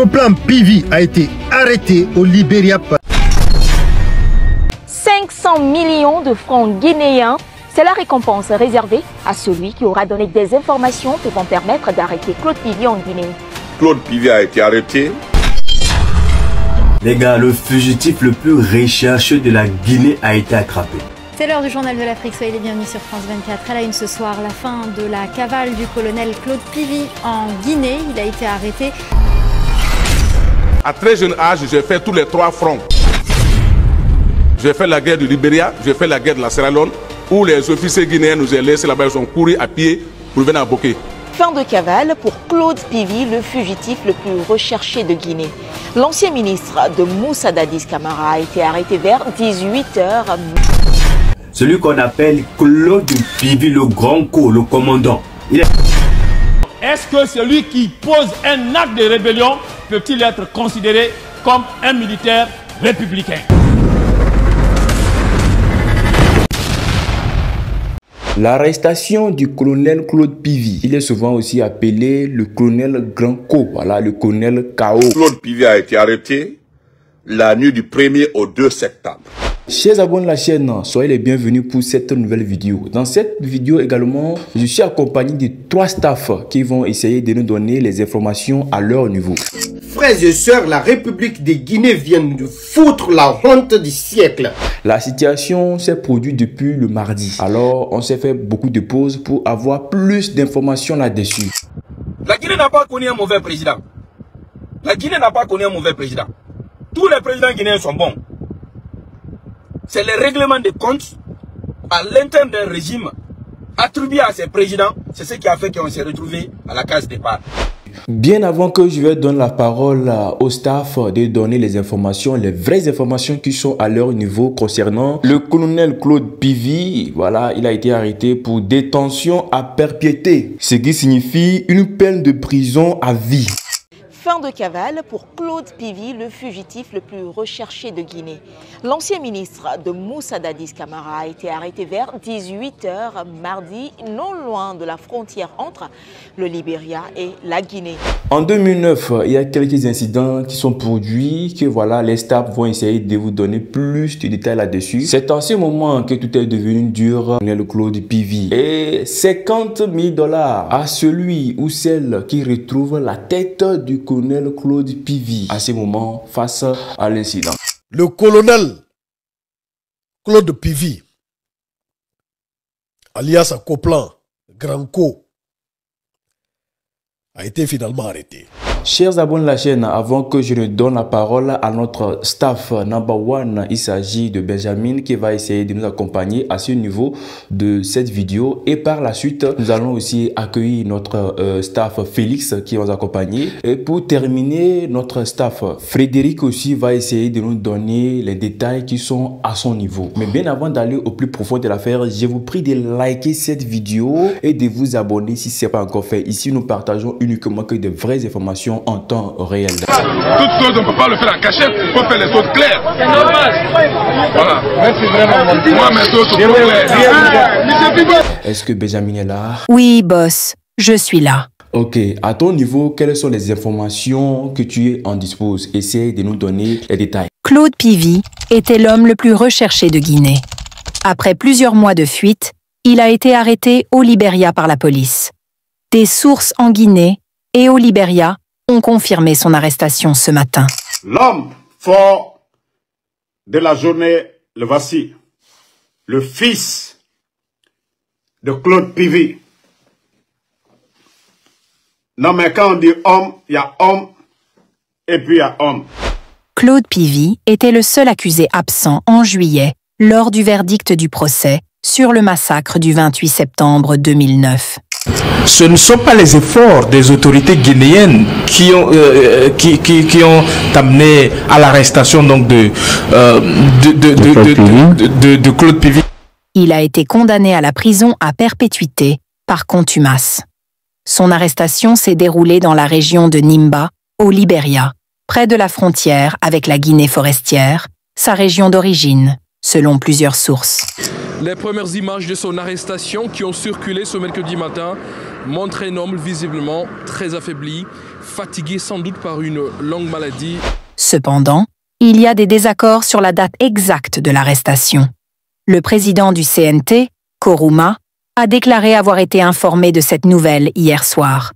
Coplan PV a été arrêté au Libéria. 500 millions de francs guinéens, c'est la récompense réservée à celui qui aura donné des informations pouvant permettre d'arrêter Claude PV en Guinée. Claude PV a été arrêté. Les gars, le fugitif le plus recherché de la Guinée a été attrapé. C'est l'heure du journal de l'Afrique, soyez les bienvenus sur France 24. À la une ce soir, la fin de la cavale du colonel Claude PV en Guinée. Il a été arrêté. À très jeune âge, j'ai fait tous les 3 fronts. J'ai fait la guerre du Libéria, j'ai fait la guerre de la Sierra Leone, où les officiers guinéens nous ont laissés là-bas, ils ont couru à pied pour venir à Bokeh. Fin de cavale pour Claude PV, le fugitif le plus recherché de Guinée. L'ancien ministre de Moussa Dadis Camara a été arrêté vers 18h. Celui qu'on appelle Claude PV, le grand co, le commandant. Est-ce que celui qui pose un acte de rébellion peut-il être considéré comme un militaire républicain? L'arrestation du colonel Claude PV, il est souvent aussi appelé le colonel Grand Co, voilà, le colonel KO. Claude PV a été arrêté la nuit du 1er au 2 septembre. Chers abonnés de la chaîne, soyez les bienvenus pour cette nouvelle vidéo. Dans cette vidéo également, je suis accompagné de 3 staffs qui vont essayer de nous donner les informations à leur niveau. Frères et sœurs, la République de Guinée vient de foutre la honte du siècle. La situation s'est produite depuis le mardi. Alors, on s'est fait beaucoup de pauses pour avoir plus d'informations là-dessus. La Guinée n'a pas connu un mauvais président. La Guinée n'a pas connu un mauvais président. Tous les présidents guinéens sont bons. C'est le règlement des comptes à l'interne d'un régime attribué à ces présidents. C'est ce qui a fait qu'on s'est retrouvé à la case départ. Bien avant que je vais donner la parole au staff de donner les informations, les vraies informations qui sont à leur niveau concernant le colonel Claude PV, voilà, il a été arrêté pour détention à perpétuité, ce qui signifie une peine de prison à vie. Fin de cavale pour Claude PV, le fugitif le plus recherché de Guinée. L'ancien ministre de Moussa Dadis Camara a été arrêté vers 18h mardi, non loin de la frontière entre le Libéria et la Guinée. En 2009, il y a quelques incidents qui sont produits que voilà, les staffs vont essayer de vous donner plus de détails là-dessus. C'est en ce moment que tout est devenu dur. Le Claude PV et 50 000 $ à celui ou celle qui retrouve la tête du colonel Claude PV à ce moment face à l'incident. Le colonel Claude PV, alias Coplan Grand Co, a été finalement arrêté. Chers abonnés de la chaîne, avant que je ne donne la parole à notre staff number one, il s'agit de Benjamin qui va essayer de nous accompagner à ce niveau de cette vidéo. Et par la suite, nous allons aussi accueillir notre staff Félix qui va nous accompagner. Et pour terminer, notre staff Frédéric aussi va essayer de nous donner les détails qui sont à son niveau. Mais bien avant d'aller au plus profond de l'affaire, je vous prie de liker cette vidéo et de vous abonner si ce n'est pas encore fait. Ici, nous partageons uniquement que de vraies informations en temps réel. Toutes choses, on ne peut pas le faire en cachette, il faut faire les choses claires. C'est normal. Voilà. Merci vraiment. Moi, mes choses sont claires. Est-ce que Benjamin est là? Oui, boss, je suis là. Ok, à ton niveau, quelles sont les informations que tu en disposes? Essaye de nous donner les détails. Claude PV était l'homme le plus recherché de Guinée. Après plusieurs mois de fuite, il a été arrêté au Libéria par la police. Des sources en Guinée et au Libéria ont confirmé son arrestation ce matin. L'homme fort de la journée, le voici, le fils de Claude PV. Non mais quand on dit homme, il y a homme et puis il y a homme. Claude PV était le seul accusé absent en juillet lors du verdict du procès sur le massacre du 28 septembre 2009. Ce ne sont pas les efforts des autorités guinéennes qui ont amené à l'arrestation donc de Claude PV. Il a été condamné à la prison à perpétuité par contumace. Son arrestation s'est déroulée dans la région de Nimba, au Libéria, près de la frontière avec la Guinée forestière, sa région d'origine, selon plusieurs sources. Les premières images de son arrestation qui ont circulé ce mercredi matin montré noble, visiblement très affaibli, fatigué sans doute par une longue maladie. Cependant, il y a des désaccords sur la date exacte de l'arrestation. Le président du CNT, Kourouma, a déclaré avoir été informé de cette nouvelle hier soir.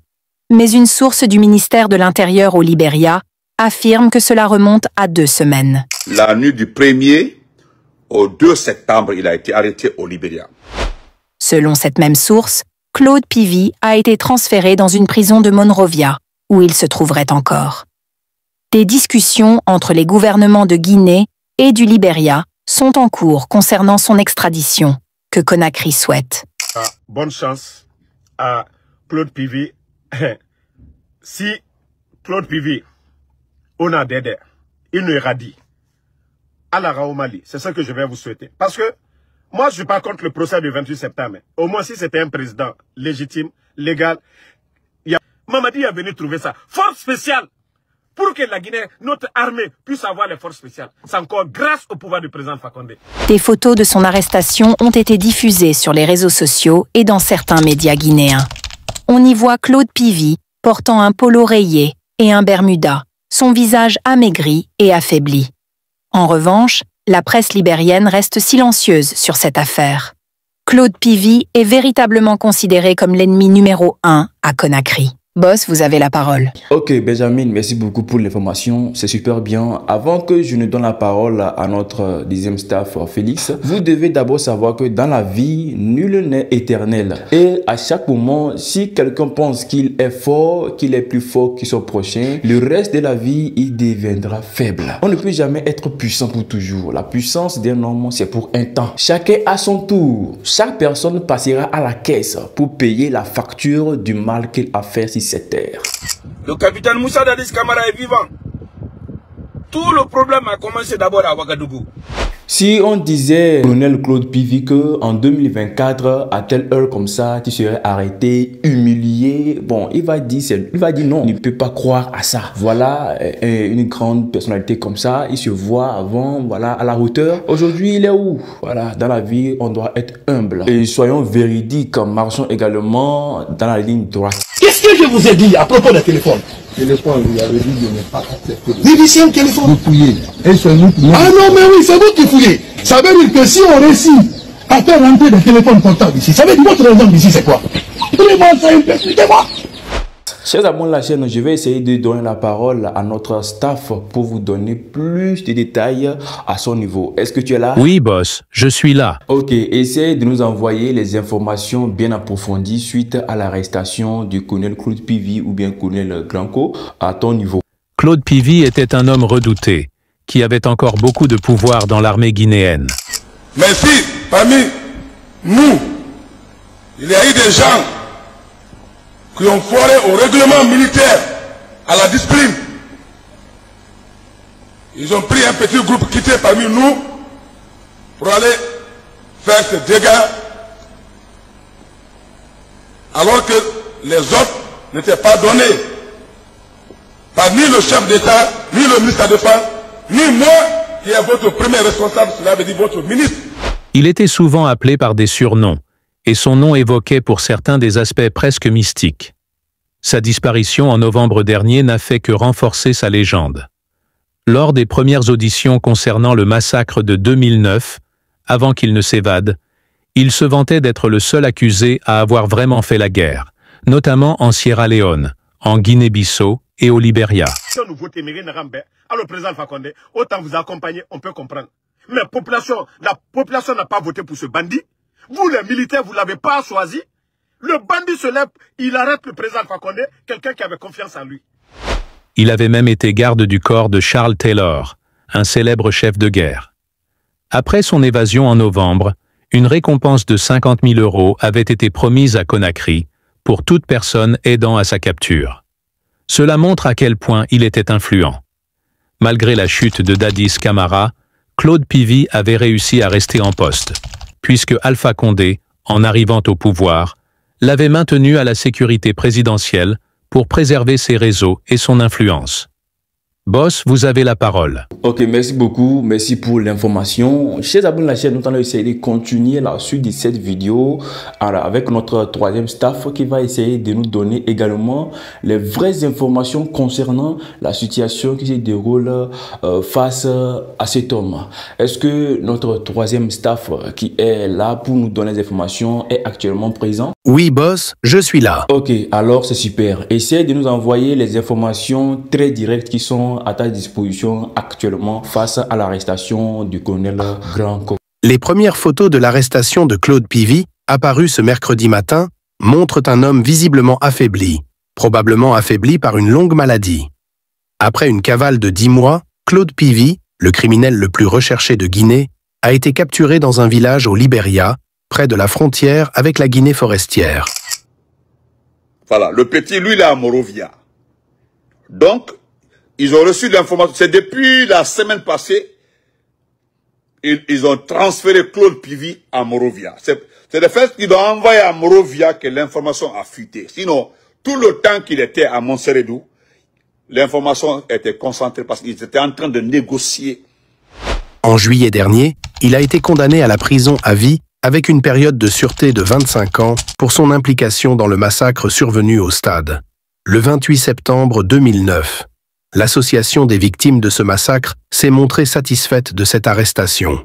Mais une source du ministère de l'Intérieur au Libéria affirme que cela remonte à 2 semaines. La nuit du 1er au 2 septembre, il a été arrêté au Libéria. Selon cette même source, Claude Pivy a été transféré dans une prison de Monrovia, où il se trouverait encore. Des discussions entre les gouvernements de Guinée et du Libéria sont en cours concernant son extradition, que Conakry souhaite. Bonne chance à Claude Pivy. Si Claude Pivy, on a d'aide, il nous irradie à la au Mali, c'est ça que je vais vous souhaiter. Parce que moi, je ne suis pas contre le procès du 28 septembre. Au moins, si c'était un président légitime, légal, Mamadi est venu trouver ça. Force spéciale pour que la Guinée, notre armée, puisse avoir les forces spéciales. C'est encore grâce au pouvoir du président Fakonde. Des photos de son arrestation ont été diffusées sur les réseaux sociaux et dans certains médias guinéens. On y voit Claude Pivy portant un polo rayé et un bermuda, son visage amaigri et affaibli. En revanche, la presse libérienne reste silencieuse sur cette affaire. Claude Pivy est véritablement considéré comme l'ennemi numéro 1 à Conakry. Boss, vous avez la parole. Ok, Benjamin, merci beaucoup pour l'information. C'est super bien. Avant que je ne donne la parole à notre deuxième staff, Félix, vous devez d'abord savoir que dans la vie, nul n'est éternel. Et à chaque moment, si quelqu'un pense qu'il est fort, qu'il est plus fort que son prochain, le reste de la vie, il deviendra faible. On ne peut jamais être puissant pour toujours. La puissance d'un homme, c'est pour un temps. Chacun à son tour. Chaque personne passera à la caisse pour payer la facture du mal qu'il a fait sur cette terre. Le capitaine Moussa Dadis Camara est vivant. Tout le problème a commencé d'abord à Ouagadougou. Si on disait, colonel Claude Pivy, que en 2024, à telle heure comme ça, tu serais arrêté, humilié, bon, il va dire non, il ne peut pas croire à ça. Voilà, une grande personnalité comme ça, il se voit avant, voilà, à la hauteur. Aujourd'hui, il est où? Voilà, dans la vie, on doit être humble. Et soyons véridiques, marchons également dans la ligne droite. Qu'est-ce que je vous ai dit à propos du téléphone? Téléphone, il avait dit de ne pas accepter. Mais c'est un téléphone. Vous fouillez. Et c'est nous qui... Ah non, mais oui, c'est vous qui fouillez. Ça veut dire que si on réussit à faire rentrer des téléphones portables ici, ça veut dire votre exemple ici, c'est quoi? Vraiment, ça expliquez-moi. Chers abonnés de la chaîne, je vais essayer de donner la parole à notre staff pour vous donner plus de détails à son niveau. Est-ce que tu es là? Oui, boss, je suis là. Ok, essaye de nous envoyer les informations bien approfondies suite à l'arrestation du colonel Claude Pivy ou bien colonel Granco à ton niveau. Claude Pivy était un homme redouté, qui avait encore beaucoup de pouvoir dans l'armée guinéenne. Mais si, parmi nous, il y a eu des gens qui ont foiré au règlement militaire, à la discipline. Ils ont pris un petit groupe quitté parmi nous pour aller faire ces dégâts, alors que les autres n'étaient pas donnés par ni le chef d'État, ni le ministre de la Défense, ni moi qui est votre premier responsable, cela veut dire votre ministre. Il était souvent appelé par des surnoms, et son nom évoquait pour certains des aspects presque mystiques. Sa disparition en novembre dernier n'a fait que renforcer sa légende. Lors des premières auditions concernant le massacre de 2009, avant qu'il ne s'évade, il se vantait d'être le seul accusé à avoir vraiment fait la guerre, notamment en Sierra Leone, en Guinée-Bissau et au Libéria. Si on nous vote alors le président Fakonde, autant vous accompagner, on peut comprendre. Mais la population n'a pas voté pour ce bandit. Vous, les militaires, vous ne l'avez pas choisi. Le bandit se lève, il arrête le président Fakonde, quelqu'un qui avait confiance en lui. Il avait même été garde du corps de Charles Taylor, un célèbre chef de guerre. Après son évasion en novembre, une récompense de 50 000 € avait été promise à Conakry pour toute personne aidant à sa capture. Cela montre à quel point il était influent. Malgré la chute de Dadis Camara, Claude Pivy avait réussi à rester en poste, puisque Alpha Condé, en arrivant au pouvoir, l'avait maintenu à la sécurité présidentielle pour préserver ses réseaux et son influence. Boss, vous avez la parole. Ok, merci beaucoup. Merci pour l'information. Chers abonnés de la chaîne, nous allons essayer de continuer la suite de cette vidéo avec notre troisième staff qui va essayer de nous donner également les vraies informations concernant la situation qui se déroule face à cet homme. Est-ce que notre troisième staff qui est là pour nous donner les informations est actuellement présent? Oui, boss, je suis là. Ok, alors c'est super. Essayez de nous envoyer les informations très directes qui sont à ta disposition actuellement face à l'arrestation du colonel Grand Co. Les premières photos de l'arrestation de Claude Pivy, apparues ce mercredi matin, montrent un homme visiblement affaibli, probablement affaibli par une longue maladie. Après une cavale de 10 mois, Claude Pivy, le criminel le plus recherché de Guinée, a été capturé dans un village au Libéria, près de la frontière avec la Guinée forestière. Voilà, le petit, lui, il est à Monrovia. Donc, ils ont reçu l'information. C'est depuis la semaine passée, ils ont transféré Claude Pivy à Monrovia. C'est le fait qu'ils l'ont envoyé à Monrovia que l'information a fuité. Sinon, tout le temps qu'il était à Montserradou, l'information était concentrée parce qu'ils étaient en train de négocier. En juillet dernier, il a été condamné à la prison à vie avec une période de sûreté de 25 ans pour son implication dans le massacre survenu au stade. Le 28 septembre 2009, l'association des victimes de ce massacre s'est montrée satisfaite de cette arrestation.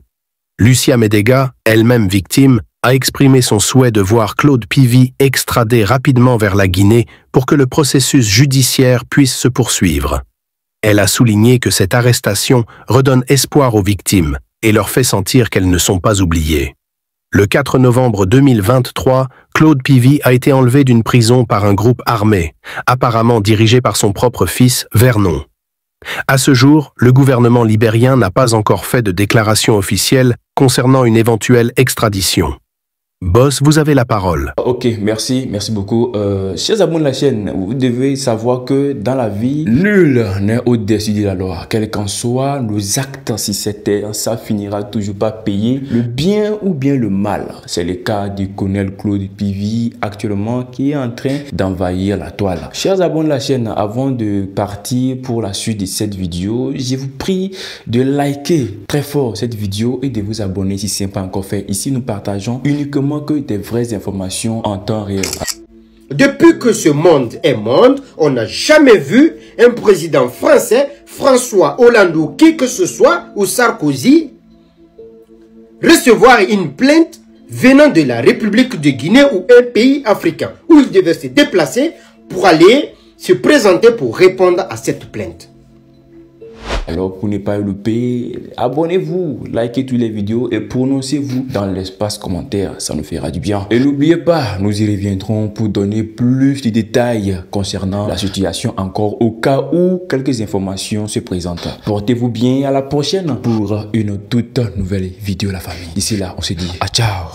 Lucia Medega, elle-même victime, a exprimé son souhait de voir Claude Pivy extradé rapidement vers la Guinée pour que le processus judiciaire puisse se poursuivre. Elle a souligné que cette arrestation redonne espoir aux victimes et leur fait sentir qu'elles ne sont pas oubliées. Le 4 novembre 2023, Claude Pivy a été enlevé d'une prison par un groupe armé, apparemment dirigé par son propre fils, Vernon. À ce jour, le gouvernement libérien n'a pas encore fait de déclaration officielle concernant une éventuelle extradition. Boss, vous avez la parole. Ok, merci beaucoup. Chers abonnés de la chaîne, vous devez savoir que dans la vie, nul n'est au-dessus de la loi. Quels qu'en soient nos actes si cette terre, ça finira toujours par payer le bien ou bien le mal. C'est le cas du colonel Claude Pivy actuellement qui est en train d'envahir la toile. Chers abonnés de la chaîne, avant de partir pour la suite de cette vidéo, je vous prie de liker très fort cette vidéo et de vous abonner si ce n'est pas encore fait. Ici, nous partageons uniquement que des vraies informations en temps réel. Depuis que ce monde est monde, on n'a jamais vu un président français, François Hollande ou qui que ce soit, ou Sarkozy, recevoir une plainte venant de la République de Guinée ou un pays africain, où il devait se déplacer pour aller se présenter pour répondre à cette plainte. Alors pour ne pas louper, abonnez-vous, likez toutes les vidéos et prononcez-vous dans l'espace commentaire, ça nous fera du bien. Et n'oubliez pas, nous y reviendrons pour donner plus de détails concernant la situation encore au cas où quelques informations se présentent. Portez-vous bien, à la prochaine pour une toute nouvelle vidéo la famille. D'ici là, on se dit à ciao.